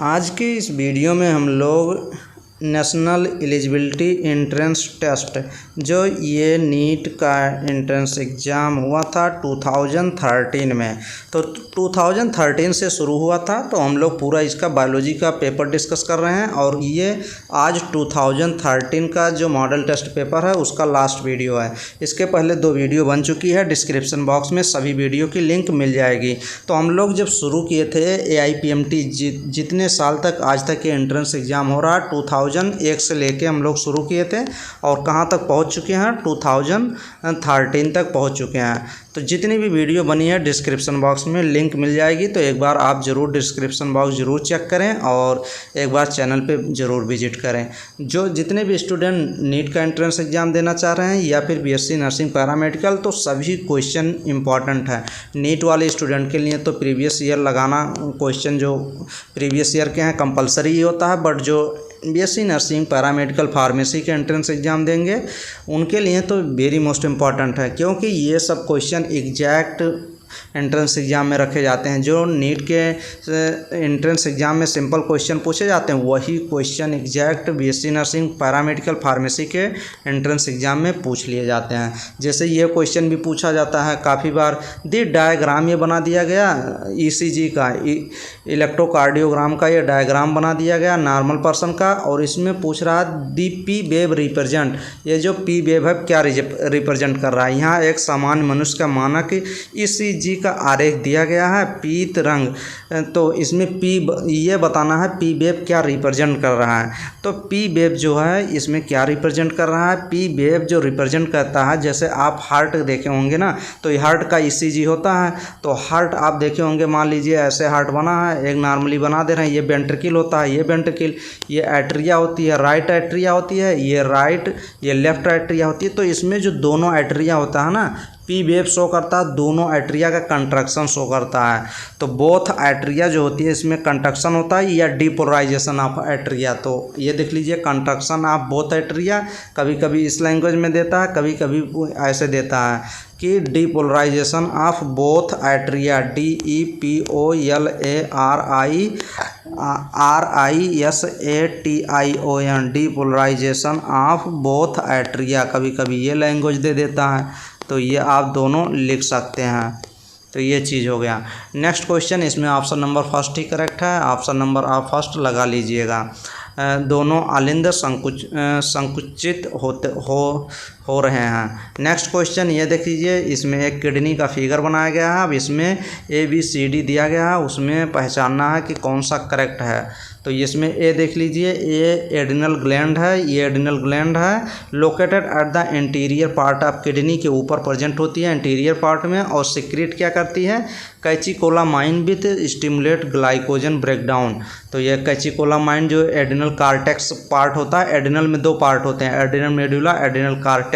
आज की इस वीडियो में हम लोग नेशनल एलिजिबिलिटी एंट्रेंस टेस्ट जो ये नीट का एंट्रेंस एग्ज़ाम हुआ था 2013 में, तो 2013 से शुरू हुआ था। तो हम लोग पूरा इसका बायोलॉजी का पेपर डिस्कस कर रहे हैं और ये आज 2013 का जो मॉडल टेस्ट पेपर है उसका लास्ट वीडियो है। इसके पहले 2 वीडियो बन चुकी है, डिस्क्रिप्शन बॉक्स में सभी वीडियो की लिंक मिल जाएगी। तो हम लोग जब शुरू किए थे AIPMT जितने साल तक आज तक ये एंट्रेंस एग्ज़ाम हो रहा है 2001 से लेके हम लोग शुरू किए थे और कहाँ तक पहुँच चुके हैं 2013 तक पहुँच चुके हैं। तो जितनी भी वीडियो बनी है डिस्क्रिप्शन बॉक्स में लिंक मिल जाएगी, तो एक बार आप ज़रूर डिस्क्रिप्शन बॉक्स ज़रूर चेक करें और एक बार चैनल पे ज़रूर विजिट करें। जो जितने भी स्टूडेंट नीट का एंट्रेंस एग्ज़ाम देना चाह रहे हैं या फिर BSc नर्सिंग पैरामेडिकल, तो सभी क्वेश्चन इंपॉर्टेंट है। नीट वाले स्टूडेंट के लिए तो प्रीवियस ईयर लगाना, क्वेश्चन जो प्रीवियस ईयर के हैं कंपलसरी ही होता है, बट जो BSc नर्सिंग पैरामेडिकल फार्मेसी के एंट्रेंस एग्ज़ाम देंगे उनके लिए तो वेरी मोस्ट इम्पॉर्टेंट है, क्योंकि ये सब क्वेश्चन एग्जैक्ट एंट्रेंस एग्ज़ाम में रखे जाते हैं। जो नीट के एंट्रेंस एग्ज़ाम में सिंपल क्वेश्चन पूछे जाते हैं वही question exact BSc nursing paramedical pharmacy के एंट्रेंस एग्ज़ाम में पूछ लिए जाते हैं। जैसे ये क्वेश्चन भी पूछा जाता है काफ़ी बार, दी डायग्राम ये बना दिया गया ECG का, इलेक्ट्रोकार्डियोग्राम का ये डायग्राम बना दिया गया नॉर्मल पर्सन का, और इसमें पूछ रहा है दी P वेव रिप्रेजेंट, ये जो P वेव है क्या रिप्रेजेंट कर रहा है। यहाँ एक सामान्य मनुष्य का मानक ECG का आरेख दिया गया है पीत रंग, तो इसमें ये बताना है P वेव क्या रिप्रेजेंट कर रहा है। तो P वेव जो है इसमें क्या रिप्रेजेंट कर रहा है, P वेव जो रिप्रेजेंट करता है, जैसे आप हार्ट देखे होंगे ना, तो ये हार्ट का ECG होता है। तो हार्ट आप देखे होंगे, मान लीजिए ऐसे हार्ट बना है, एक नॉर्मली बना दे रहे हैं, ये वेंट्रिकल होता है, ये वेंट्रिकल, ये एट्रिया होती है, राइट एट्रिया होती है, ये राइट, ये लेफ्ट एट्रिया होती है। तो इसमें जो दोनों एट्रिया होता है ना, P वेव शो करता है, दोनों एट्रिया का कंट्रक्शन शो करता है। तो बोथ एट्रिया जो होती है इसमें कंट्रक्शन होता है या डिपोलराइजेशन ऑफ एट्रिया। तो ये देख लीजिए कंट्रक्शन ऑफ बोथ एट्रिया, कभी कभी इस लैंग्वेज में देता है, कभी कभी ऐसे देता है कि depolarisation of both atria, DEPOLARISATION, depolarisation of both atria, कभी कभी ये लैंग्वेज दे देता है। तो ये आप दोनों लिख सकते हैं। तो ये चीज़ हो गया। नेक्स्ट क्वेश्चन, इसमें ऑप्शन नंबर फर्स्ट ही करेक्ट है, ऑप्शन नंबर आप फर्स्ट लगा लीजिएगा। दोनों आलिंद संकुचित हो रहे हैं। नेक्स्ट क्वेश्चन ये देख लीजिए, इसमें एक किडनी का फिगर बनाया गया है। अब इसमें ABCD दिया गया है, उसमें पहचानना है कि कौन सा करेक्ट है। तो इसमें A देख लीजिए, A एड्रिनल ग्लैंड है, ये एड्रिनल ग्लैंड है, located at the interior part of kidney के ऊपर प्रेजेंट होती है इंटीरियर पार्ट में, और सिक्रेट क्या करती है, कैचिकोलामाइन विथ स्टिमुलेट ग्लाइकोजन ब्रेकडाउन। तो ये कैचिकोलामाइन जो एड्रिनल कार्टेक्स पार्ट होता है, एड्रिनल में 2 पार्ट होते हैं, एड्रिनल मेडुला, एड्रिनल कार्टेक्स।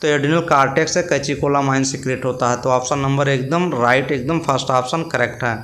तो एड्रिनल कार्टेक्स से कैचिकोलामाइन सिक्रेट होता है। तो ऑप्शन नंबर एकदम राइट, एकदम फर्स्ट ऑप्शन करेक्ट है।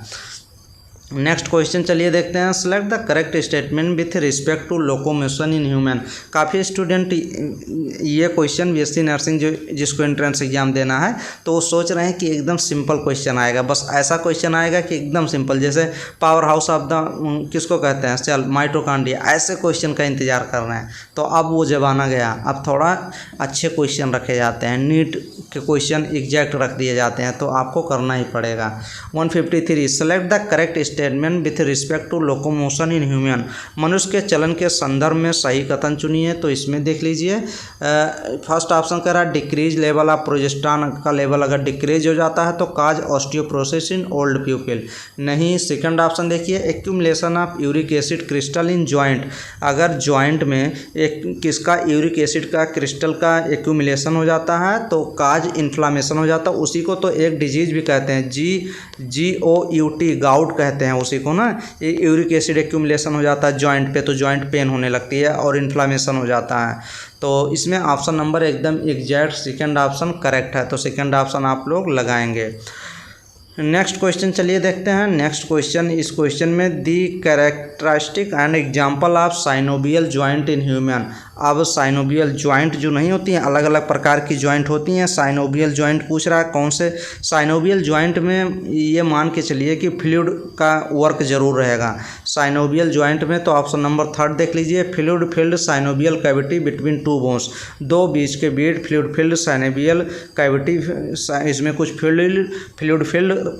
नेक्स्ट क्वेश्चन चलिए देखते हैं। Select the correct statement with respect to locomotion in human. काफ़ी स्टूडेंट ये क्वेश्चन BSc नर्सिंग जिसको एंट्रेंस एग्जाम देना है तो वो सोच रहे हैं कि एकदम सिंपल क्वेश्चन आएगा, बस ऐसा क्वेश्चन आएगा कि एकदम सिंपल, जैसे पावर हाउस ऑफ द किसको कहते हैं, चल माइटोकॉन्ड्रिया, ऐसे क्वेश्चन का इंतजार कर रहे हैं। तो अब वो ज़माना गया, अब थोड़ा अच्छे क्वेश्चन रखे जाते हैं, नीट के क्वेश्चन एग्जैक्ट रख दिए जाते हैं, तो आपको करना ही पड़ेगा। 153 select the correct statement with respect to locomotion in human. मनुष्य के चलन के संदर्भ में सही कथन चुनिए। तो इसमें देख लीजिए, फर्स्ट ऑप्शन कह रहा है डिक्रीज लेवल ऑफ प्रोजेस्टेरॉन का लेवल अगर डिक्रीज हो जाता है तो काज ऑस्टियोपोरोसिस इन ओल्ड पीपल, नहीं। सेकंड ऑप्शन देखिए, accumulation of uric acid crystal in joint, अगर जॉइंट में एक किसका यूरिक एसिड का क्रिस्टल का एक्यूमुलेशन हो जाता है तो काज इन्फ्लामेशन हो जाता है। उसी को तो एक डिजीज भी कहते हैं, GOUT, गाउट कहते हैं उसी को ना। ये यूरिक एसिड एक्यूमुलेशन हो जाता है जॉइंट पे, तो जॉइंट पेन होने लगती है और इन्फ्लामेशन हो जाता है। तो इसमें ऑप्शन नंबर एकदम एग्जैक्ट सेकंड ऑप्शन करेक्ट है, तो सेकंड ऑप्शन आप लोग लगाएंगे। नेक्स्ट क्वेश्चन चलिए देखते हैं। नेक्स्ट क्वेश्चन, इस क्वेश्चन में the characteristic and example of synovial joint in human, अब साइनोवियल ज्वाइंट जो नहीं होती हैं, अलग अलग प्रकार की ज्वाइंट होती हैं। साइनोवियल ज्वाइंट पूछ रहा है कौन से साइनोवियल ज्वाइंट में, ये मान के चलिए कि फ्लूइड का वर्क जरूर रहेगा साइनोवियल ज्वाइंट में। तो ऑप्शन नंबर 3 देख लीजिए, fluid filled synovial cavity between two bones, दो बीच के बीच फ्लूइड फिल्ड साइनोवियल कैविटी, इसमें कुछ फ्लूइड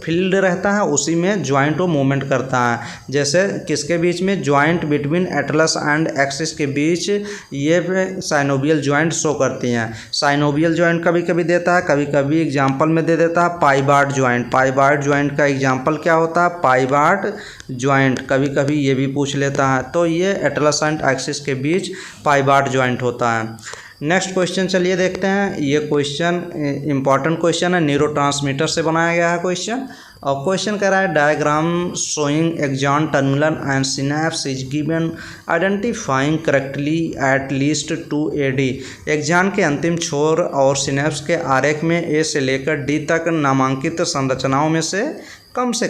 फील्ड रहता है, उसी में ज्वाइंट वो मूवमेंट करता है। जैसे किसके बीच में, joint between Atlas and axis के बीच ये साइनोवियल ज्वाइंट शो करती हैं। साइनोवियल ज्वाइंट कभी कभी देता है, कभी कभी एग्जाम्पल में दे देता है पाइबार्ड ज्वाइंट। पाइबार्ड ज्वाइंट का एग्जाम्पल क्या होता है, पाइबार्ड ज्वाइंट कभी कभी ये भी पूछ लेता है। तो ये एटलस एंड एक्सिस के बीच पाइबार्ड ज्वाइंट होता है। नेक्स्ट क्वेश्चन चलिए देखते हैं। ये क्वेश्चन इंपॉर्टेंट क्वेश्चन है, न्यूरोट्रांसमीटर से बनाया गया है क्वेश्चन। और क्वेश्चन कह रहा है diagram showing axon terminal and synapse is given identifying correctly at least 2 AD। Axon के अंतिम छोर और सिनेप्स के आरेख में ए से लेकर डी तक नामांकित संरचनाओं में से कम से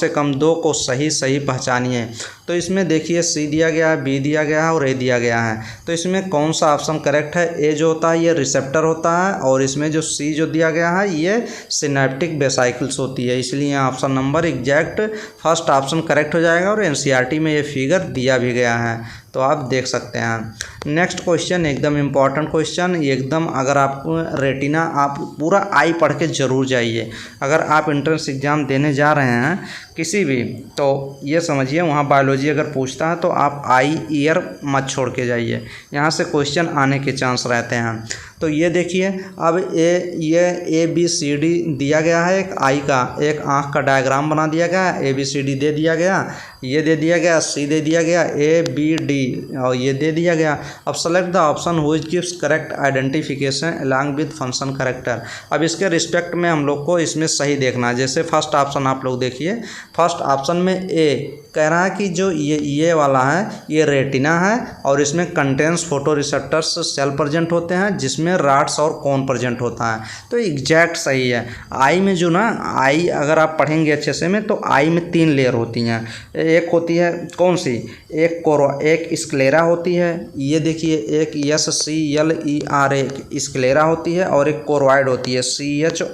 कम दो को सही पहचानिए। तो इसमें देखिए सी दिया गया है, बी दिया गया है और ए दिया गया है। तो इसमें कौन सा ऑप्शन करेक्ट है? ए जो होता है ये रिसेप्टर होता है, और इसमें जो सी जो दिया गया है ये सिनेप्टिक वेसाइकल्स होती है। इसलिए option number exact first option correct हो जाएगा, और एनसीईआरटी में ये फिगर दिया भी गया है, तो आप देख सकते हैं। नेक्स्ट क्वेश्चन एकदम इम्पॉर्टेंट क्वेश्चन, एकदम अगर आप रेटिना आप पूरा आई पढ़ के ज़रूर जाइए। अगर आप एंट्रेंस एग्ज़ाम देने जा रहे हैं किसी भी, तो ये समझिए वहाँ बायोलॉजी अगर पूछता है तो आप आई ईयर मत छोड़ के जाइए, यहाँ से क्वेश्चन आने के चांस रहते हैं। तो ये देखिए अब ये ABCD दिया गया है, एक आई का एक आँख का डायग्राम बना दिया गया है, ABCD दे दिया गया, ये दे दिया गया, सी दे दिया गया, ABD और ये दे दिया गया। अब select the option which gives correct identification along with function character. अब इसके रिस्पेक्ट में हम लोग को इसमें सही देखना है। जैसे फर्स्ट ऑप्शन आप लोग देखिए, फर्स्ट ऑप्शन में ए कह रहा है कि जो ये वाला है ये रेटिना है, और इसमें contains photoreceptors cell present होते हैं जिसमें राड्स और कोन प्रेजेंट होता है। तो एग्जैक्ट सही है। आई में जो ना, आई अगर आप पढ़ेंगे अच्छे से में, तो आई में 3 लेयर होती हैं। एक होती है कौन सी, एक स्क्लेरा होती है, ये देखिए एक SCLERA एक स्क्लेरा होती है, और एक कोरोइड होती है CHOROID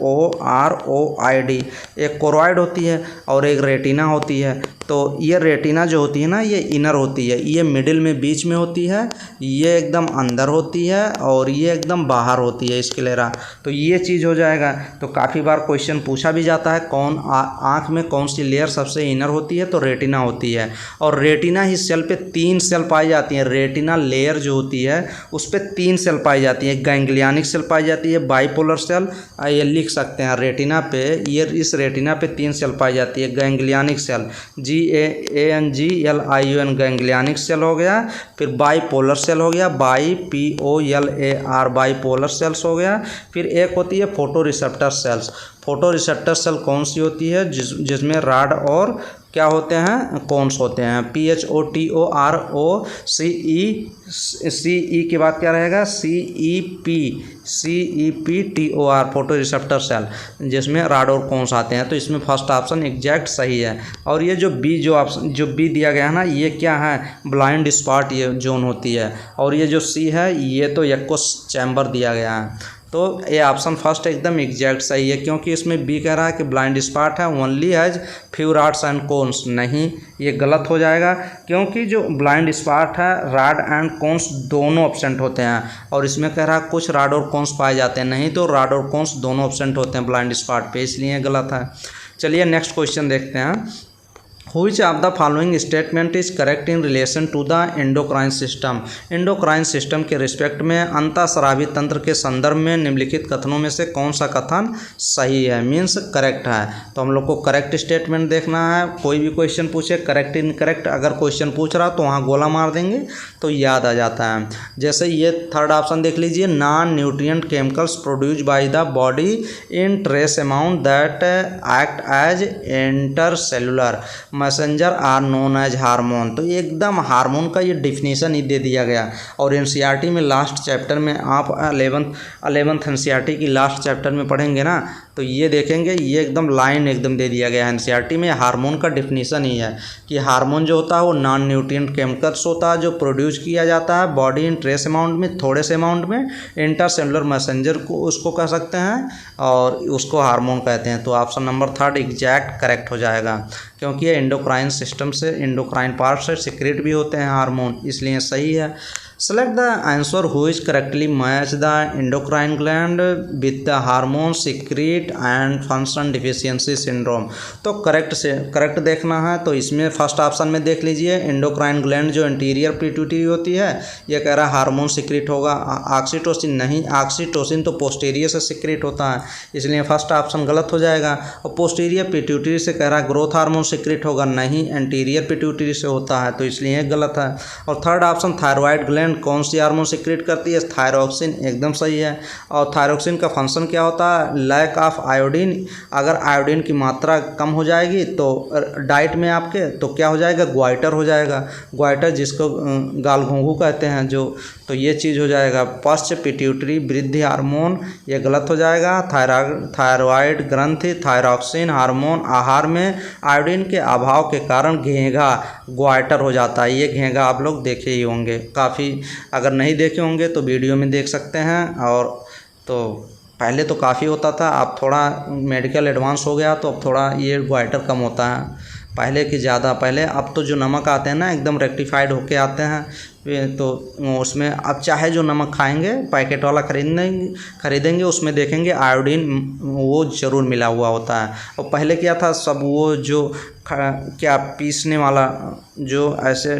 एक कोरोइड होती है, और एक रेटिना होती है। तो ये रेटिना जो होती है ना ये इनर होती है, ये मिडिल में बीच में होती है, ये एकदम अंदर होती है, और ये एकदम बाहर होती है स्क्लेरा। तो ये चीज़ हो जाएगा। तो काफ़ी बार क्वेश्चन पूछा भी जाता है कौन आँख में कौन सी लेयर सबसे इनर होती है, तो रेटिना होती है। और रेटिना ही सेल पे 3 सेल पाई जाती हैं। रेटिना लेयर जो होती है उस पर 3 सेल पाई जाती है, गैंग्लियानिक सेल पाई जाती है, बाइपोलर सेल, ये लिख सकते हैं रेटिना पे, ये इस रेटिना पे 3 सेल पाई जाती है। गैंग्लियानिक सेल GANGLION गैंग्लियानिक सेल हो गया, फिर बाइपोलर सेल हो गया, BIPOLAR बाइपोलर सेल्स हो गया, फिर एक होती है photoreceptor cells. Photoreceptor cell कौन सी होती है, जिसमें राड और क्या होते हैं, कोन्स होते हैं। PHOTOROCE के बाद क्या रहेगा, CEPTOR फोटो रिसेप्टर सेल, जिसमें राड और कोन्स आते हैं। तो इसमें फर्स्ट ऑप्शन एग्जैक्ट सही है। और ये जो बी जो बी दिया गया है ना, ये क्या है, ब्लाइंड स्पॉट ये जोन होती है। और ये जो सी है ये तो एक्को चैम्बर दिया गया है। तो ये ऑप्शन फर्स्ट एकदम एग्जैक्ट सही है, क्योंकि इसमें बी कह रहा है कि ब्लाइंड स्पॉट है only has few rods and cones. नहीं, ये गलत हो जाएगा, क्योंकि जो ब्लाइंड स्पॉट है राड एंड कोन्स दोनों एब्सेंट होते हैं, और इसमें कह रहा है कुछ राड और कोन्स पाए जाते हैं। नहीं, तो राड और कोन्स दोनों एब्सेंट होते हैं ब्लाइंड स्पॉट पे, इसलिए गलत है। चलिए नेक्स्ट क्वेश्चन देखते हैं। Which of the following statement is correct in relation to the endocrine system? Endocrine system के रिस्पेक्ट में अंतःस्रावी तंत्र के संदर्भ में निम्नलिखित कथनों में से कौन सा कथन सही है, मीन्स करेक्ट है। तो हम लोग को करेक्ट स्टेटमेंट देखना है। कोई भी क्वेश्चन पूछे करेक्ट इनकरेक्ट अगर क्वेश्चन पूछ रहा तो वहाँ गोला मार देंगे तो याद आ जाता है। जैसे ये थर्ड ऑप्शन देख लीजिए, non nutrient chemicals produce by the body in trace amount that act as intercellular messenger are known as hormone. तो एकदम हार्मोन का ये डिफिनीशन ही दे दिया गया। और एनसीईआरटी में लास्ट चैप्टर में आप 11th एनसीईआरटी की लास्ट चैप्टर में पढ़ेंगे ना, तो ये देखेंगे, ये एकदम लाइन एकदम दे दिया गया है एनसीईआरटी में। हार्मोन का डिफिनीशन ही है कि हार्मोन जो होता है वो नॉन न्यूट्रिएंट केमिकल्स होता है जो प्रोड्यूस किया जाता है बॉडी इन ट्रेस अमाउंट में, थोड़े से अमाउंट में, इंटरसेलुलर मैसेंजर को उसको कह सकते हैं और उसको हार्मोन कहते हैं। तो ऑप्शन नंबर 3 एग्जैक्ट करेक्ट हो जाएगा, क्योंकि ये एंडोक्राइन सिस्टम से, एंडोक्राइन पार्ट से सिक्रेट भी होते हैं हार्मोन, इसलिए सही है। Select the answer who is correctly match the endocrine gland with the hormone secrete and function deficiency syndrome. तो करेक्ट देखना है, तो इसमें फर्स्ट ऑप्शन में देख लीजिए, एंडोक्राइन ग्लैंड जो इंटीरियर पिट्यूटरी होती है ये कह रहा है हार्मोन सिक्रेट होगा। ऑक्सीटोसिन नहीं, ऑक्सीटोसिन तो पोस्टीरियर से सिक्रेट होता है, इसलिए फर्स्ट ऑप्शन गलत हो जाएगा। और पोस्टीरियर पिट्यूटरी से कह रहा है ग्रोथ हार्मोन सिक्रेट होगा, नहीं एंटीरियर पिट्यूटरी से होता है, तो इसलिए गलत है। और थर्ड ऑप्शन थायराइड ग्लैंड कौन सी हार्मोन सिक्रेट करती है, थायरोक्सिन, एकदम सही है। और थायरोक्सिन का फंक्शन क्या होता है, लैक ऑफ आयोडीन। अगर आयोडीन की मात्रा कम हो जाएगी तो डाइट में आपके, तो क्या हो जाएगा, ग्वाइटर हो जाएगा, ग्वाइटर जिसको गाल घोंघू कहते हैं जो, तो ये चीज़ हो जाएगा। पश्च पिट्यूटरी वृद्धि हार्मोन, ये गलत हो जाएगा। थायराइड ग्रंथि थायरोक्सिन हार्मोन आहार में आयोडीन के अभाव के कारण घेंघा, ग्वाइटर हो जाता है। ये घेंघा आप लोग देखे ही होंगे, काफ़ी अगर नहीं देखे होंगे तो वीडियो में देख सकते हैं। और तो पहले तो काफ़ी होता था, अब थोड़ा मेडिकल एडवांस हो गया तो अब थोड़ा ये ग्वाइटर कम होता है पहले की ज़्यादा। पहले अब तो जो नमक आते हैं ना एकदम रेक्टिफाइड होके आते हैं, तो उसमें अब चाहे जो नमक खाएंगे पैकेट वाला खरीदेंगे उसमें देखेंगे आयोडीन वो ज़रूर मिला हुआ होता है। और पहले क्या था, सब वो जो क्या पीसने वाला जो ऐसे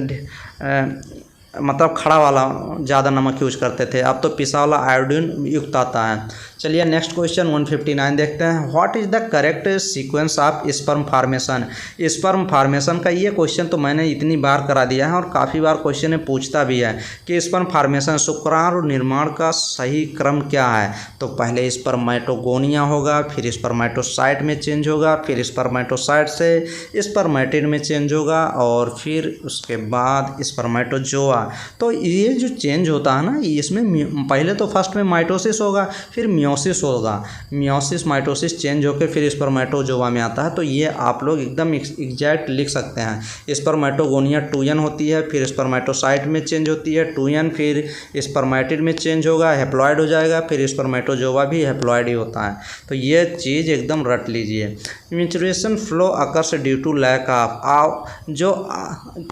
मतलब खड़ा वाला ज़्यादा नमक यूज करते थे, अब तो पिसा वाला आयोडीन युक्त आता है। चलिए नेक्स्ट क्वेश्चन 159 देखते हैं। What is the correct sequence of sperm formation. Sperm formation का ये क्वेश्चन तो मैंने इतनी बार करा दिया है और काफ़ी बार क्वेश्चन में पूछता भी है कि स्पर्म फार्मेशन शुक्राणु निर्माण का सही क्रम क्या है। तो पहले स्पर्मेटोगोनिया होगा, फिर स्पर्मेटोसाइट में चेंज होगा, फिर स्पर्मेटोसाइट से स्पर्मेटिड में चेंज होगा और फिर उसके बाद स्पर्मेटोजोआ। तो ये जो चेंज होता है ना, इसमें पहले तो फर्स्ट में माइटोसिस होगा, फिर मियोसिस होगा, मियोसिस माइटोसिस चेंज होकर फिर स्पर्मेटोजोआ में आता है। तो ये आप लोग एकदम एग्जैक्ट लिख सकते हैं। स्पर्मेटोगोनिया 2n होती है, फिर स्पर्मेटोसाइट में चेंज होती है 2n, फिर स्पर्मेटिड में चेंज होगा, हेप्लॉइड हो जाएगा, फिर स्पर्मेटोजोआ भी हेप्लॉइड ही होता है। तो ये चीज़ एकदम रट लीजिए। Menstruation flow occurs due to lack of, जो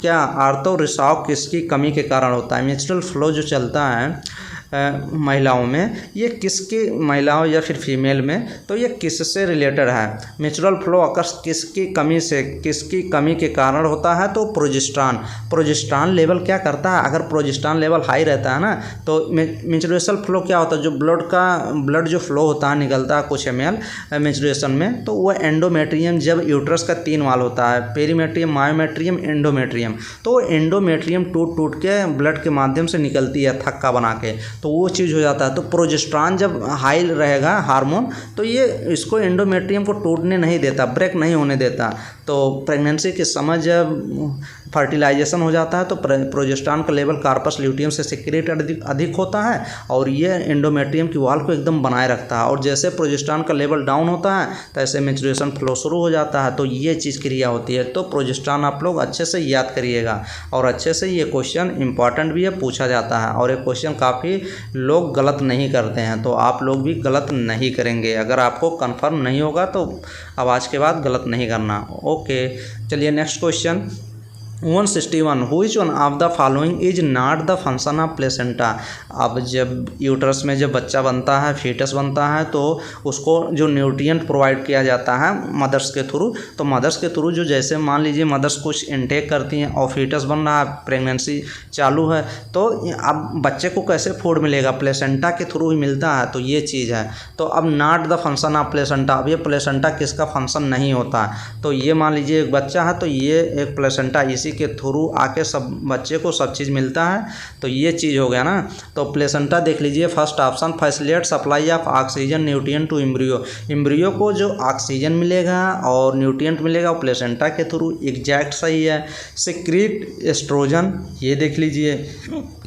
क्या आर्तो रिसाव किसकी कमी के कारण होता है। मेंस्ट्रुअल फ्लो जो चलता है महिलाओं में, ये किसकी, महिलाओं या फिर फीमेल में, तो ये किससे रिलेटेड है। मेंस्ट्रुअल फ्लो अकर्स किसकी कमी से, किसकी कमी के कारण होता है, तो प्रोजेस्टेरॉन लेवल क्या करता है, अगर प्रोजेस्टेरॉन लेवल हाई रहता है ना तो मेंस्ट्रुएशन फ्लो क्या होता है, जो ब्लड जो फ्लो होता है निकलता है कुछ ml मेंस्ट्रुएशन में, तो वह एंडोमेट्रियम, जब यूट्रस का 3 वाल होता है, पेरीमेट्रियम, मायोमेट्रियम, एंडोमेट्रियम, तो एंडोमेट्रियम टूट के ब्लड के माध्यम से निकलती है थक्का बना के, तो वो चीज़ हो जाता है। तो प्रोजेस्टेरॉन जब हाई रहेगा हार्मोन, तो ये इसको एंडोमेट्रियम को टूटने नहीं देता, ब्रेक नहीं होने देता। तो प्रेगनेंसी के समय जब फर्टिलाइजेशन हो जाता है तो प्रोजेस्टेरॉन का लेवल कार्पस ल्यूटियम से सिक्रेट अधिक होता है और ये एंडोमेट्रियम की वॉल को एकदम बनाए रखता है। और जैसे प्रोजेस्टेरॉन का लेवल डाउन होता है तैसे मेंस्ट्रुएशन फ्लो शुरू हो जाता है। तो ये चीज़ क्रिया होती है। तो प्रोजेस्टेरॉन आप लोग अच्छे से याद करिएगा और अच्छे से, ये क्वेश्चन इंपॉर्टेंट भी है, पूछा जाता है और ये क्वेश्चन काफ़ी लोग गलत नहीं करते हैं, तो आप लोग भी गलत नहीं करेंगे। अगर आपको कन्फर्म नहीं होगा तो अब आज के बाद गलत नहीं करना। ओके, चलिए next question 161 which one of the following is not the function of placenta. अब जब यूट्रस में जब बच्चा बनता है, फीटस बनता है, तो उसको जो न्यूट्रिएंट प्रोवाइड किया जाता है मदर्स के थ्रू, तो मदर्स के थ्रू जो जैसे मान लीजिए मदर्स कुछ इनटेक करती हैं और फीटस बन रहा है, प्रेगनेंसी चालू है, तो अब बच्चे को कैसे फूड मिलेगा, प्लेसेंटा के थ्रू ही मिलता है। तो ये चीज़ है। तो अब not the function of placenta, अब ये प्लेसेंटा किसका फंक्शन नहीं होता। तो ये मान लीजिए एक बच्चा है तो ये एक प्लेसेंटा इसी इसी के थ्रू आके सब बच्चे को सब चीज़ मिलता है। तो ये चीज़ हो गया ना। तो प्लेसेंटा देख लीजिए, first option facilitate supply of oxygen nutrient to embryo. Embryo को जो ऑक्सीजन मिलेगा और न्यूट्रिएंट मिलेगा वो प्लेसेंटा के थ्रू, एग्जैक्ट सही है। सिक्रीट एस्ट्रोजन, ये देख लीजिए,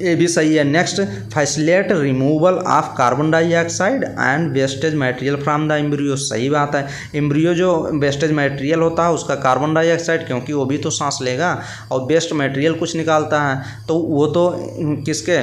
ये भी सही है। Next, facilitate removal of carbon dioxide and wastage material from the embryo, सही बात है। एम्ब्रियो जो वेस्टेज मटेरियल होता है उसका कार्बन डाइऑक्साइड, क्योंकि वो भी तो सांस लेगा और वेस्ट मटेरियल कुछ निकालता है, तो वो तो किसके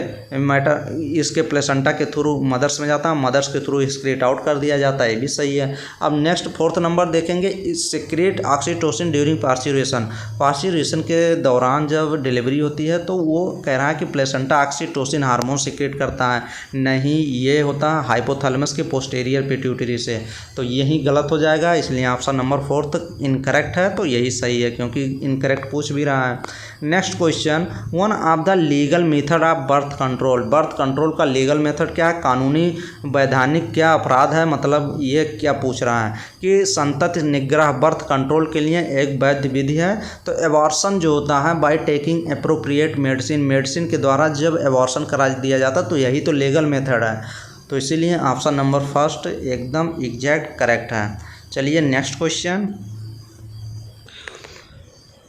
इसके प्लेसेंटा के थ्रू मदर्स में जाता है, मदर्स के थ्रू एक्सक्रीट आउट कर दिया जाता है, ये भी सही है। अब नेक्स्ट फोर्थ नंबर देखेंगे, secrete oxytocin during parturition. Parturition के दौरान जब डिलीवरी होती है तो वो कह रहा है कि प्लेसेंटा ऑक्सीटोसिन हार्मोन सिक्रेट करता है, नहीं, ये होता है हाइपोथैलेमस के पोस्टीरियर पिट्यूटरी से, तो यही गलत हो जाएगा। इसलिए ऑप्शन नंबर फोर्थ इनकरेक्ट है, तो यही सही है क्योंकि इनकरेक्ट पूछ भी रहा है। Next question, one of the legal method of birth control. Birth control का लीगल मेथड क्या है, कानूनी वैधानिक क्या अपराध है, मतलब ये क्या पूछ रहा है कि संतति निग्रह बर्थ कंट्रोल के लिए एक वैध विधि है। तो एबॉर्शन जो होता है by taking appropriate medicine, medicine के द्वारा जब एबॉर्शन करा दिया जाता है तो यही तो लीगल मेथड है, तो इसीलिए ऑप्शन नंबर फर्स्ट एकदम एग्जैक्ट करेक्ट है। चलिए नेक्स्ट क्वेश्चन,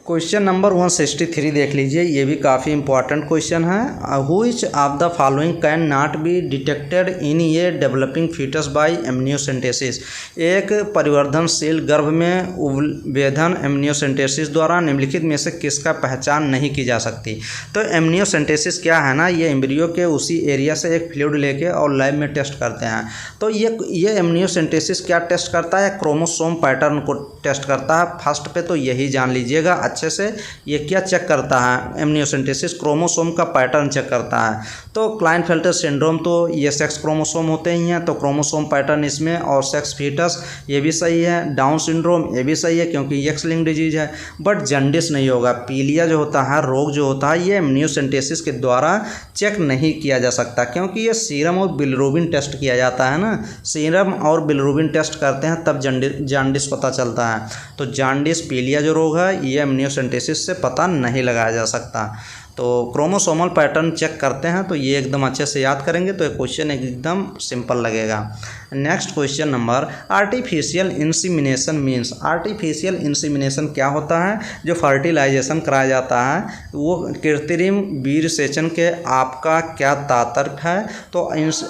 क्वेश्चन नंबर 163 देख लीजिए, ये भी काफ़ी इंपॉर्टेंट क्वेश्चन है। Which of the following can not be detected in a developing foetus by amniocentesis. एक परिवर्धनशील गर्भ में उद्भेदन एमनियोसेंटेसिस द्वारा निम्नलिखित में से किसका पहचान नहीं की जा सकती। तो एमनियोसेंटेसिस क्या है ना, ये एम्ब्रियो के उसी एरिया से एक फ्लूइड लेके और लैब में टेस्ट करते हैं। तो ये एमनियोसेंटेसिस क्या टेस्ट करता है, क्रोमोसोम पैटर्न को टेस्ट करता है। फर्स्ट पे तो यही जान लीजिएगा अच्छे से, ये क्या चेक करता है, एमनियोसेंटेसिस क्रोमोसोम का पैटर्न चेक करता है। तो क्लाइनफेल्टर सिंड्रोम तो ये सेक्स क्रोमोसोम होते ही हैं, तो क्रोमोसोम पैटर्न इसमें, और सेक्स फीटस ये भी सही है। डाउन सिंड्रोम ये भी सही है क्योंकि एक्स लिंक डिजीज है, बट जन्डिस नहीं होगा। पीलिया जो होता है, रोग जो होता है, ये एमनियोसेंटेसिस के द्वारा चेक नहीं किया जा सकता क्योंकि ये सीरम और बिलिरुबिन टेस्ट किया जाता है ना, सीरम और बिलिरुबिन टेस्ट करते हैं तब जॉन्डिस पता चलता है। तो जॉन्डिस, पीलिया जो रोग है, ये एमनियोसेंटेसिस से पता नहीं लगाया जा सकता। तो क्रोमोसोमल पैटर्न चेक करते हैं, तो ये एकदम अच्छे से याद करेंगे तो ये क्वेश्चन एकदम सिंपल लगेगा। Next question number, artificial insemination means. Artificial insemination क्या होता है, जो फर्टिलाइजेशन कराया जाता है, वो कृत्रिम वीर्य सेचन के आपका क्या तात्पर्य है। तो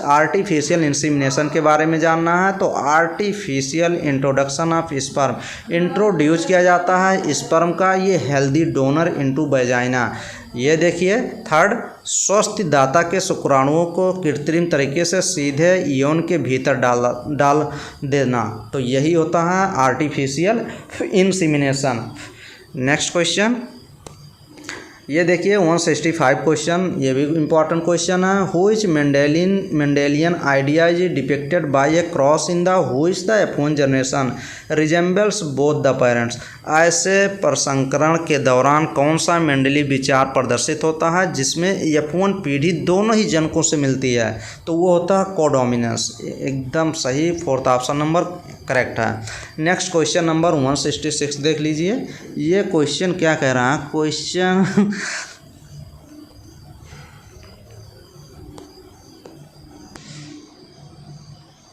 आर्टिफिशियल इंसीमिनेशन के बारे में जानना है तो artificial introduction of sperm, introduce किया जाता है स्पर्म का, ये हेल्दी डोनर इनटू वेजाइना। ये देखिए थर्ड, स्वस्थ दाता के शुक्राणुओं को कृत्रिम तरीके से सीधे यौन के भीतर डाल देना, तो यही होता है आर्टिफिशियल इंसीमिनेशन। नेक्स्ट क्वेश्चन, ये देखिए 165 क्वेश्चन, ये भी इंपॉर्टेंट क्वेश्चन है। Which Mendelian idea is depicted bye A cross in the which the F1 generation resembles both the parents. ऐसे प्रसंस्करण के दौरान कौन सा मेंडली विचार प्रदर्शित होता है जिसमें F1 पीढ़ी दोनों ही जनकों से मिलती है, तो वो होता है कोडोमिनेंस, एकदम सही, फोर्थ ऑप्शन नंबर करेक्ट है। नेक्स्ट क्वेश्चन नंबर 166 देख लीजिए, ये क्वेश्चन क्या कह रहा है, क्वेश्चन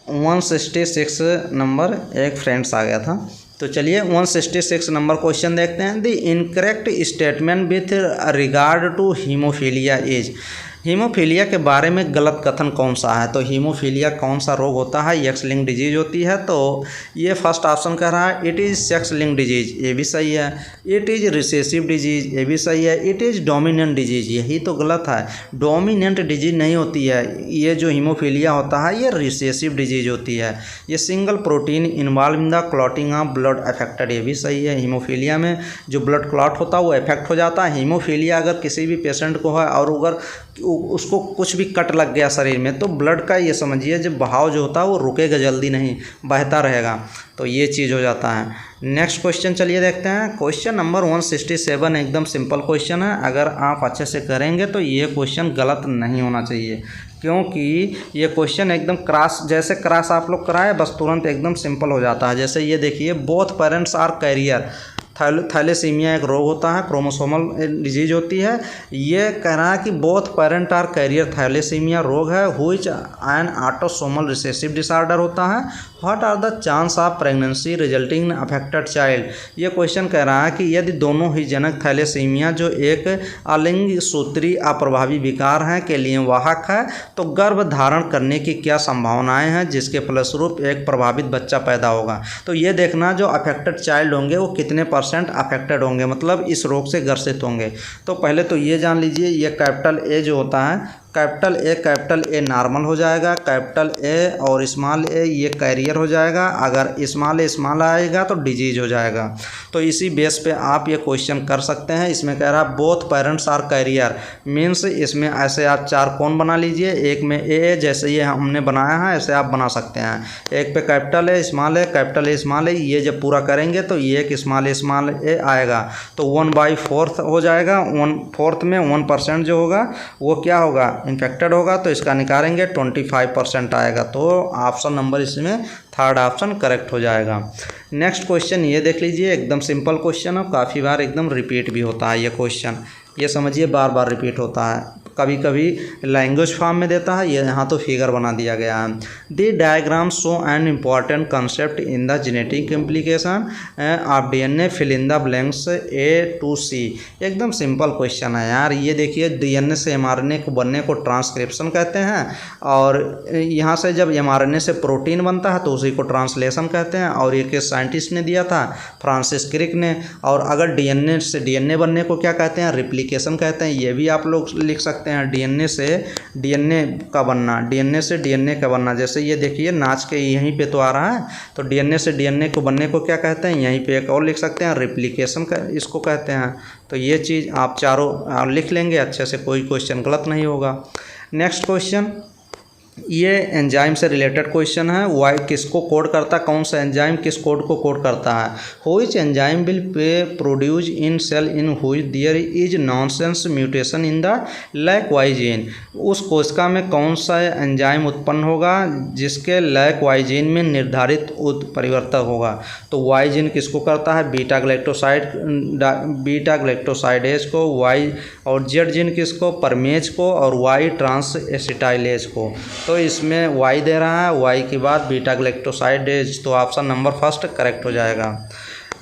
166 नंबर एक फ्रेंड्स आ गया था, तो चलिए 166 नंबर क्वेश्चन देखते हैं। The incorrect statement with regard to haemophilia is. Haemophilia के बारे में गलत कथन कौन सा है, तो हीमोफीलिया कौन सा रोग होता है, एक्स लिंक डिजीज होती है, तो ये फर्स्ट ऑप्शन कह रहा है it is sex link disease, ये भी सही है। इट इज़ रिसेसिव डिजीज, ये भी सही है। इट इज़ डोमिनेंट डिजीज, यही तो गलत है, डोमिनेंट डिजीज नहीं होती है, ये जो हीमोफीलिया होता है ये रिसेसिव डिजीज होती है। ये single protein involve in the clotting of blood affected, ये भी सही है। हीमोफीलिया में जो ब्लड क्लॉट होता है वो अफेक्ट हो जाता है। हीमोफीलिया अगर किसी भी पेशेंट को है और अगर उसको कुछ भी कट लग गया शरीर में तो ब्लड का ये समझिए जब बहाव जो होता है वो रुकेगा जल्दी नहीं, बहता रहेगा, तो ये चीज़ हो जाता है। नेक्स्ट क्वेश्चन चलिए देखते हैं। क्वेश्चन नंबर 167 एकदम सिंपल क्वेश्चन है, अगर आप अच्छे से करेंगे तो ये क्वेश्चन गलत नहीं होना चाहिए क्योंकि ये क्वेश्चन एकदम क्रॉस, जैसे क्रॉस आप लोग कराए बस तुरंत एकदम सिंपल हो जाता है। जैसे ये देखिए, both parents are carrier, thalassaemia एक रोग होता है, क्रोमोसोमल डिजीज होती है। ये कह रहा है कि both parent are carrier thalassaemia रोग है, which an autosomal recessive disorder होता है। What are the chance of pregnancy resulting in affected child. ये क्वेश्चन कह रहा है कि यदि दोनों ही जनक थैलेसीमिया जो एक अलिंग सूत्री अप्रभावी विकार है के लिए वाहक है, तो गर्भ धारण करने की क्या संभावनाएं हैं जिसके फलस्वरूप एक प्रभावित बच्चा पैदा होगा। तो ये देखना जो अफेक्टेड चाइल्ड होंगे वो कितने % अफेक्टेड होंगे, मतलब इस रोग से ग्रसित होंगे। तो पहले तो ये जान लीजिए, ये कैपिटल ए जो होता है, कैपिटल ए नॉर्मल हो जाएगा, कैपिटल ए और स्मॉल ए ये कैरियर हो जाएगा, अगर स्मॉल आएगा तो डिजीज हो जाएगा। तो इसी बेस पे आप ये क्वेश्चन कर सकते हैं। इसमें कह रहा है both parents are carrier, means इसमें ऐसे आप 4 कोण बना लीजिए, एक में ए जैसे ये हमने बनाया है ऐसे आप बना सकते हैं। एक पे कैपिटल ए स्मॉल है, कैपिटल ए स्मॉल है, ये जब पूरा करेंगे तो ये एक स्मॉल ए आएगा, तो 1/4 हो जाएगा। 1/4 में 1% जो होगा वो क्या होगा, इन्फेक्टेड होगा, तो इसका निकालेंगे 25% आएगा। तो ऑप्शन नंबर इसमें 3rd ऑप्शन करेक्ट हो जाएगा। नेक्स्ट क्वेश्चन ये देख लीजिए, एकदम सिंपल क्वेश्चन है, काफ़ी बार एकदम रिपीट भी होता है ये क्वेश्चन, ये समझिए बार बार रिपीट होता है, कभी कभी लैंग्वेज फॉर्म में देता है, ये यहाँ तो फिगर बना दिया गया है। The diagram show an important concept in the genetic implication of DNA, fill in the blanks A to C। एकदम सिंपल क्वेश्चन है यार। ये देखिए DNA से mRNA को बनने को ट्रांसक्रिप्शन कहते हैं, और यहाँ से जब mRNA से प्रोटीन बनता है तो उसी को ट्रांसलेशन कहते हैं, और ये किस साइंटिस्ट ने दिया था, फ्रांसिस क्रिक ने। और अगर DNA से DNA बनने को क्या कहते हैं, रिप्लिकेशन कहते हैं। ये भी आप लोग लिख सकते हैं, DNA से DNA का बनना, DNA से DNA का बनना। जैसे ये देखिए नाच के यहीं पे तो आ रहा है, तो DNA से DNA को बनने को क्या कहते हैं, यहीं पे एक और लिख सकते हैं, रिप्लिकेशन का इसको कहते हैं। तो ये चीज़ आप चारों लिख लेंगे अच्छे से, कोई क्वेश्चन गलत नहीं होगा। नेक्स्ट क्वेश्चन, ये एंजाइम से रिलेटेड क्वेश्चन है। वाई किसको कोड करता है, कौन सा एंजाइम किस कोड को कोड करता है। Which enzyme will produce in cell in which there is nonsense mutation in the lac Y gene. उस कोशिका में कौन सा एंजाइम उत्पन्न होगा जिसके लैक वाई जीन में निर्धारित उत्परिवर्तन होगा। तो वाई जीन किसको करता है, बीटा ग्लाइकोसाइडेज को, वाई, और जेड जीन किसको, परमेज को, और वाई ट्रांस एसिटाइलेज को। तो इसमें वाई दे रहा है, वाई के बाद बीटा ग्लाइकोसाइडेज, तो ऑप्शन नंबर 1 करेक्ट हो जाएगा।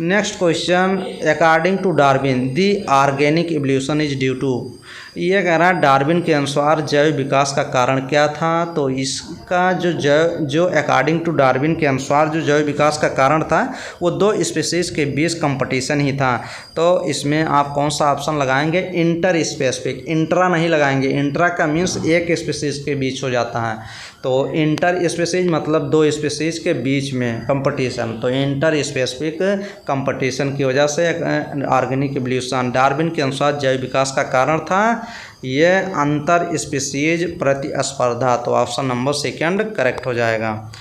Next question, according to Darwin the organic evolution is due to. ये कह रहा है डार्विन के अनुसार जैव विकास का कारण क्या था। तो इसका जो अकॉर्डिंग टू डार्विन के अनुसार जो जैव विकास का कारण था वो 2 स्पीसीज के बीच कंपटीशन ही था। तो इसमें आप कौन सा ऑप्शन लगाएंगे, इंटर स्पेसिफिक, इंट्रा नहीं लगाएंगे। इंट्रा का मीन्स एक स्पीसीज के बीच हो जाता है, तो इंटर स्पीसीज मतलब 2 स्पीसीज के बीच में कंपटीशन। तो इंटर स्पेसिफिक कंपटीशन की वजह से ऑर्गेनिक एवोल्यूशन डार्विन के अनुसार जैव विकास का कारण था, ये अंतर स्पीसीज प्रतिस्पर्धा। तो ऑप्शन नंबर 2 करेक्ट हो जाएगा।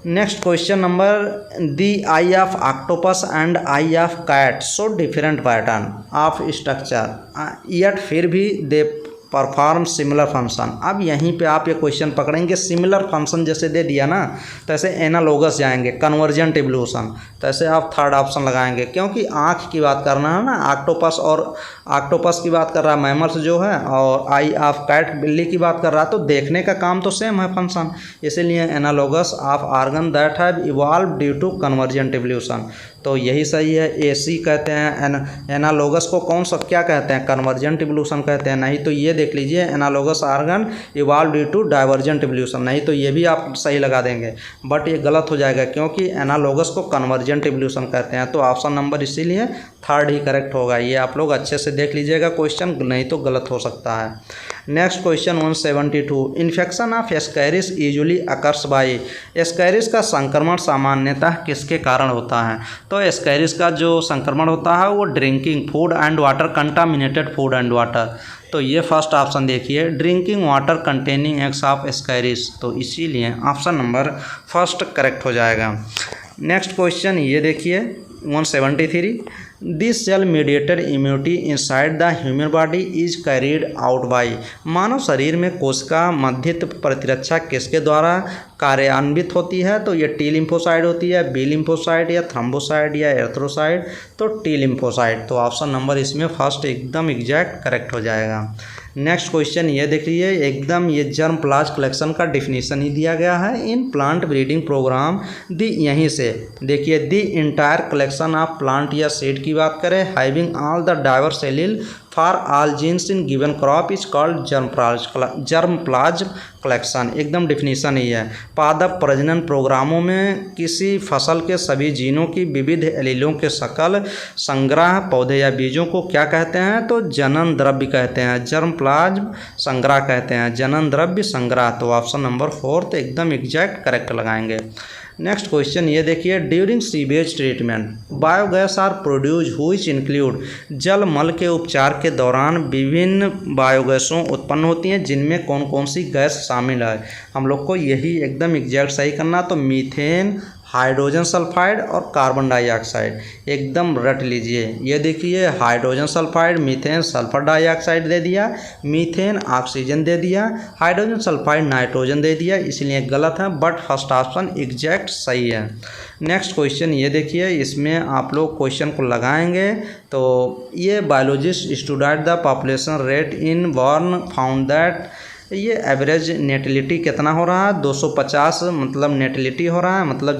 Next question number, the eye of octopus and eye of cat so different pattern of structure yet फिर भी दे परफॉर्म सिमिलर फंक्शन। अब यहीं पे आप ये क्वेश्चन पकड़ेंगे, सिमिलर फंक्शन जैसे दे दिया ना, तो ऐसे एनालोगस जाएंगे, कन्वर्जेंट एवोल्यूशन, तो ऐसे आप 3rd ऑप्शन लगाएंगे। क्योंकि आँख की बात करना है ना, ऑक्टोपस की बात कर रहा है, मैमल्स जो है, और आई ऑफ कैट बिल्ली की बात कर रहा है, तो देखने का काम तो सेम है फंक्शन, इसीलिए analogous of organ that have evolve due to convergent evolution. तो यही सही है, AC कहते हैं। एनालोगस को कौन सा क्या कहते हैं, कन्वर्जेंट एवोल्यूशन कहते हैं। नहीं तो ये देख लीजिए, analogous organ evolve due to divergent evolution, नहीं तो ये भी आप सही लगा देंगे, बट ये गलत हो जाएगा क्योंकि एनालोगस को कन्वर्जेंट एवोल्यूशन कहते हैं। तो ऑप्शन नंबर इसीलिए 3rd ही करेक्ट होगा। ये आप लोग अच्छे से देख लीजिएगा क्वेश्चन, नहीं तो गलत हो सकता है। Next question 172, infection of Ascaris usually occurs by. Ascaris का संक्रमण सामान्यतः किसके कारण होता है। तो एस्कैरिस का जो संक्रमण होता है वो drinking food and water, contaminated food and water. तो ये फर्स्ट ऑप्शन देखिए, drinking water containing eggs of Ascaris, तो इसीलिए ऑप्शन नंबर 1 करेक्ट हो जाएगा। नेक्स्ट क्वेश्चन ये देखिए 173, this cell mediated immunity inside the human body is carried out by. मानव शरीर में कोशिका मध्यस्थ प्रतिरक्षा किसके द्वारा कार्यान्वित होती है? तो ये टी लिम्फोसाइड होती है, बी लिम्फोसाइड या थ्रोम्बोसाइड या एर्थ्रोसाइड? तो टी लिम्फोसाइड। तो ऑप्शन नंबर इसमें फर्स्ट एकदम एग्जैक्ट करेक्ट हो जाएगा। नेक्स्ट क्वेश्चन ये देख लीजिए, एकदम ये जर्म प्लाज्म कलेक्शन का डिफिनीशन ही दिया गया है in plant breeding programme. The यहीं से देखिए, the entire collection of plant या सीड की बात करें having all the diverse allele for all genes in given crop is called germplasm collection. एकदम डिफिनीशन ही है। पादप प्रजनन प्रोग्रामों में किसी फसल के सभी जीनों की विविध एलीलों के सकल संग्रह पौधे या बीजों को क्या कहते हैं? तो जनन द्रव्य कहते हैं, जर्म प्लाज्म संग्रह कहते हैं, जनन द्रव्य संग्रह। तो ऑप्शन नंबर फोर्थ एकदम एग्जैक्ट करेक्ट लगाएंगे। नेक्स्ट क्वेश्चन ये देखिए, during sewage treatment biogas are produce which include. जल मल के उपचार के दौरान विभिन्न बायोगैसों उत्पन्न होती हैं, जिनमें कौन कौन सी गैस शामिल है? हम लोग को यही एकदम एग्जैक्ट सही करना। तो मीथेन, हाइड्रोजन सल्फाइड और कार्बन डाइऑक्साइड एकदम रट लीजिए। ये देखिए, hydrogen sulphide, methane sulphur dioxide दे दिया, मीथेन ऑक्सीजन दे दिया, हाइड्रोजन सल्फाइड नाइट्रोजन दे दिया, इसलिए गलत है, बट फर्स्ट ऑप्शन एग्जैक्ट सही है। नेक्स्ट क्वेश्चन ये देखिए, इसमें आप लोग क्वेश्चन को लगाएंगे। तो ये biologist student the population rate in born found that ये एवरेज नेटिलिटी कितना हो रहा है? 250 मतलब नेटिलिटी हो रहा है, मतलब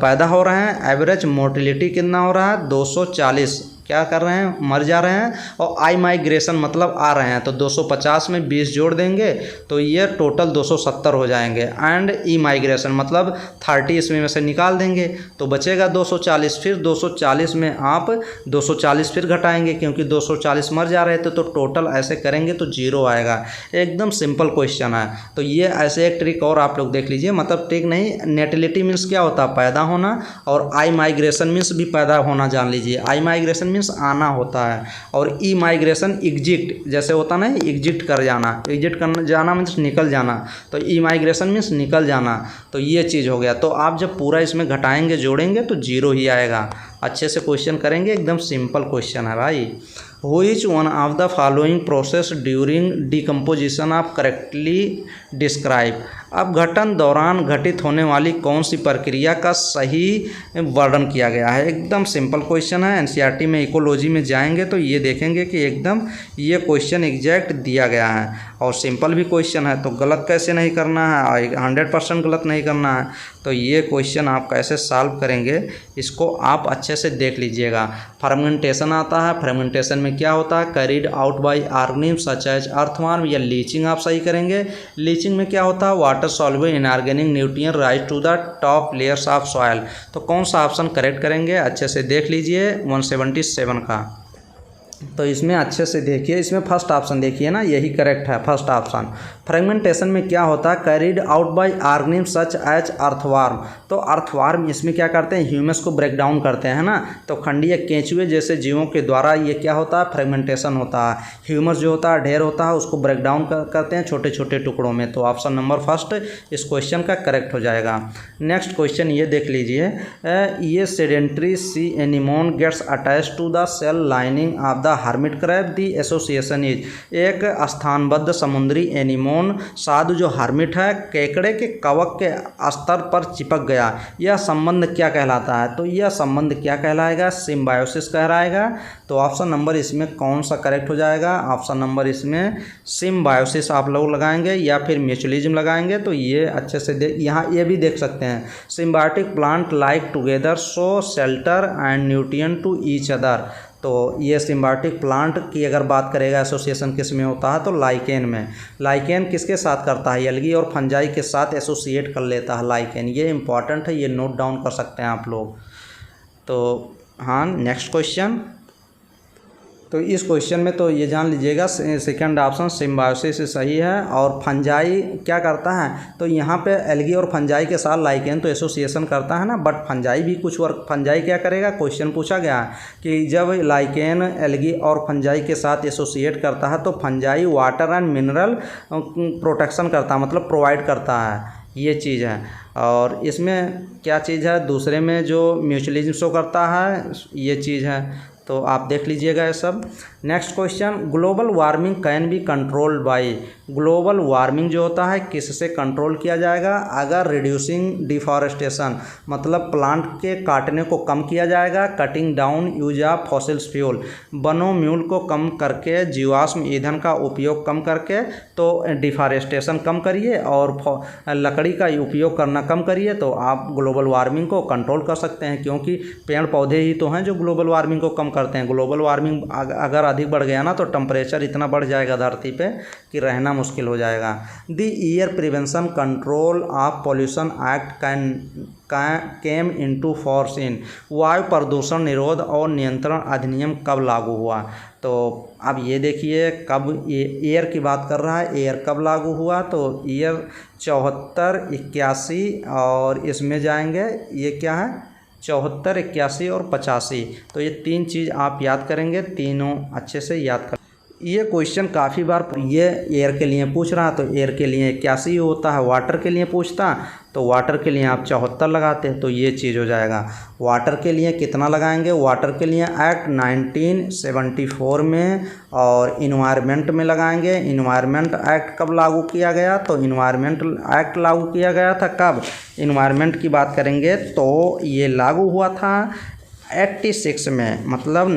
पैदा हो रहे हैं। एवरेज मोर्टिलिटी कितना हो रहा है? 240 क्या कर रहे हैं? मर जा रहे हैं। और आई माइग्रेशन मतलब आ रहे हैं, तो 250 में 20 जोड़ देंगे तो ये टोटल 270 हो जाएंगे। एंड ई माइग्रेशन मतलब 30 इसमें में से निकाल देंगे तो बचेगा 240। फिर 240 में आप 240 फिर घटाएंगे, क्योंकि 240 मर जा रहे थे, तो टोटल ऐसे करेंगे तो 0 आएगा। एकदम सिंपल क्वेश्चन है। तो ये ऐसे एक ट्रिक और आप लोग देख लीजिए, मतलब ट्रिक नहीं, नेटिलिटी मीन्स क्या होता है? पैदा होना, और आई माइग्रेशन मीन्स भी पैदा होना जान लीजिए। आई माइग्रेशन आना होता है, और ई माइग्रेशन एग्जिट जैसे होता ना, एग्जिट कर जाना, एग्जिट कर जाना मीन्स निकल जाना, तो ई माइग्रेशन मीन्स निकल जाना। तो ये चीज़ हो गया। तो आप जब पूरा इसमें घटाएंगे जोड़ेंगे तो 0 ही आएगा। अच्छे से क्वेश्चन करेंगे, एकदम सिंपल क्वेश्चन है भाई। Which one of the following process during decomposition of correctly describe। अब घटन दौरान घटित होने वाली कौन सी प्रक्रिया का सही वर्णन किया गया है? एकदम सिंपल क्वेश्चन है। एनसीईआरटी में इकोलॉजी में जाएंगे तो ये देखेंगे कि एकदम ये क्वेश्चन एग्जैक्ट दिया गया है, और सिंपल भी क्वेश्चन है, तो गलत कैसे नहीं करना है, 100% गलत नहीं करना है। तो ये क्वेश्चन आप कैसे सॉल्व करेंगे इसको आप अच्छे से देख लीजिएगा। फर्मेंटेशन आता है, फर्मेंटेशन में क्या होता है? Carried out by organism such as earthworm या लीचिंग आप सही करेंगे। लीचिंग में क्या होता है? Water soluble inorganic nutrient rise to the top layers of soil. तो कौन सा ऑप्शन करेक्ट करेंगे? अच्छे से देख लीजिए 177 का। तो इसमें अच्छे से देखिए, इसमें फर्स्ट ऑप्शन देखिए ना, यही करेक्ट है फर्स्ट ऑप्शन। फ्रेगमेंटेशन में क्या होता है? Carried out by organism such as earthworm. तो अर्थवर्म इसमें क्या करते हैं? ह्यूमस को ब्रेक डाउन करते हैं ना, तो खंडीय केंचुए जैसे जीवों के द्वारा ये क्या होता है? फ्रेगमेंटेशन होता है। ह्यूमस जो होता है, ढेर होता है, उसको ब्रेक डाउन करते हैं छोटे छोटे टुकड़ों में। तो ऑप्शन नंबर फर्स्ट इस क्वेश्चन का करेक्ट हो जाएगा। नेक्स्ट क्वेश्चन ये देख लीजिए, ये sedentary sea anemone gets attach to the shell lining of the hermit crab. The association is. एक स्थानबद्ध समुद्री एनिमोन साधु जो हर्मिट है, केकड़े के कवक के स्तर पर चिपक गया, यह संबंध क्या कहलाता है? तो यह संबंध क्या कहलाएगा? सिम्बायोसिस कहलाएगा। तो ऑप्शन नंबर इसमें कौन सा करेक्ट हो जाएगा? ऑप्शन नंबर इसमें सिम्बायोसिस आप लोग लगाएंगे या फिर म्यूचुअलिज्म लगाएंगे। तो ये अच्छे से यहाँ ये भी देख सकते हैं, symbiotic plant like together so shelter and nutrient to each other. तो ये सिम्बायोटिक प्लांट की अगर बात करेगा एसोसिएशन किस में होता है? तो लाइकेन में। लाइकेन किसके साथ करता है? एल्गी और फंजाई के साथ एसोसिएट कर लेता है लाइकेन। ये इंपॉर्टेंट है, ये नोट डाउन कर सकते हैं आप लोग। तो हाँ, नेक्स्ट क्वेश्चन। तो इस क्वेश्चन में तो ये जान लीजिएगा सेकंड ऑप्शन सिम्बायोसिस सही है। और फंजाई क्या करता है? तो यहाँ पे एल्गी और फंजाई के साथ लाइकेन तो एसोसिएशन करता है ना, बट फंजाई भी कुछ वर्क, फंजाई क्या करेगा? क्वेश्चन पूछा गया है कि जब लाइकेन एल्गी और फंजाई के साथ एसोसिएट करता है तो fungi water and mineral protection करता है, मतलब प्रोवाइड करता है, ये चीज़ है। और इसमें क्या चीज़ है? दूसरे में जो म्यूचुअलिज्म शो करता है, ये चीज़ है। तो आप देख लीजिएगा ये सब। Next question, global warming can be controlled by. Global warming जो होता है किससे कंट्रोल किया जाएगा? अगर रिड्यूसिंग डिफॉरेस्टेशन, मतलब प्लांट के काटने को कम किया जाएगा, cutting down use of fossils fuel, वनोम्यूल को कम करके, जीवाश्म ईंधन का उपयोग कम करके, तो डिफॉरेस्टेशन कम करिए और लकड़ी का उपयोग करना कम करिए, तो आप ग्लोबल वार्मिंग को कंट्रोल कर सकते हैं। क्योंकि पेड़ पौधे ही तो हैं जो ग्लोबल वार्मिंग को कम करते हैं। ग्लोबल वार्मिंग अगर अधिक बढ़ गया ना तो टेम्परेचर इतना बढ़ जाएगा धरती पे कि रहना मुश्किल हो जाएगा। The air prevention control of pollution act came into force in. वायु प्रदूषण निरोध और नियंत्रण अधिनियम कब लागू हुआ? तो अब ये देखिए कब, ये एयर की बात कर रहा है, एयर कब लागू हुआ? तो ईयर 74, 81 और इसमें जाएंगे, ये क्या है 74, 81 और 85। तो ये 3 चीज़ आप याद करेंगे, तीनों अच्छे से याद कर। ये क्वेश्चन काफ़ी बार ये एयर के लिए पूछ रहा, तो एयर के लिए 81 होता है। वाटर के लिए पूछता तो वाटर के लिए आप 74 लगाते, तो ये चीज़ हो जाएगा। वाटर के लिए कितना लगाएंगे? वाटर के लिए एक्ट 1974 में और इन्वायरमेंट में लगाएंगे। इन्वायरमेंट एक्ट कब लागू किया गया? तो इन्वायरमेंट एक्ट लागू किया गया था कब? इन्वायरमेंट की बात करेंगे तो ये लागू हुआ था 86 में, मतलब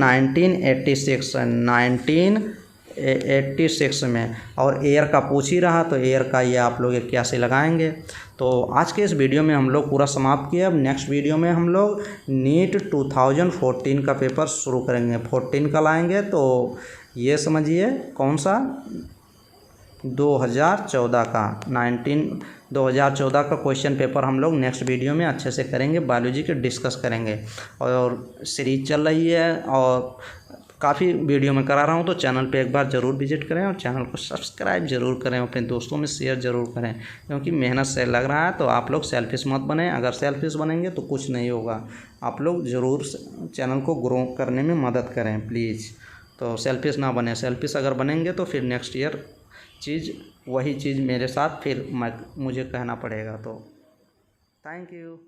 1986 में। और एयर का पूछ ही रहा तो एयर का ये आप लोग 81 लगाएंगे। तो आज के इस वीडियो में हम लोग पूरा समाप्त किया। अब नेक्स्ट वीडियो में हम लोग नीट 2014 का पेपर शुरू करेंगे। 14 का लाएंगे तो ये समझिए कौन सा 2014 का 2014 का क्वेश्चन पेपर हम लोग नेक्स्ट वीडियो में अच्छे से करेंगे, बायोलॉजी के डिस्कस करेंगे। और सीरीज चल रही है और काफ़ी वीडियो में करा रहा हूँ, तो चैनल पे एक बार ज़रूर विजिट करें और चैनल को सब्सक्राइब ज़रूर करें, अपने दोस्तों में शेयर ज़रूर करें। क्योंकि मेहनत से लग रहा है, तो आप लोग सेल्फिश मत बने। अगर सेल्फिश बनेंगे तो कुछ नहीं होगा। आप लोग ज़रूर चैनल को ग्रो करने में मदद करें प्लीज़। तो सेल्फिश ना बने। सेल्फिश अगर बनेंगे तो फिर नेक्स्ट ईयर वही चीज़ मेरे साथ फिर मुझे कहना पड़ेगा। तो थैंक यू।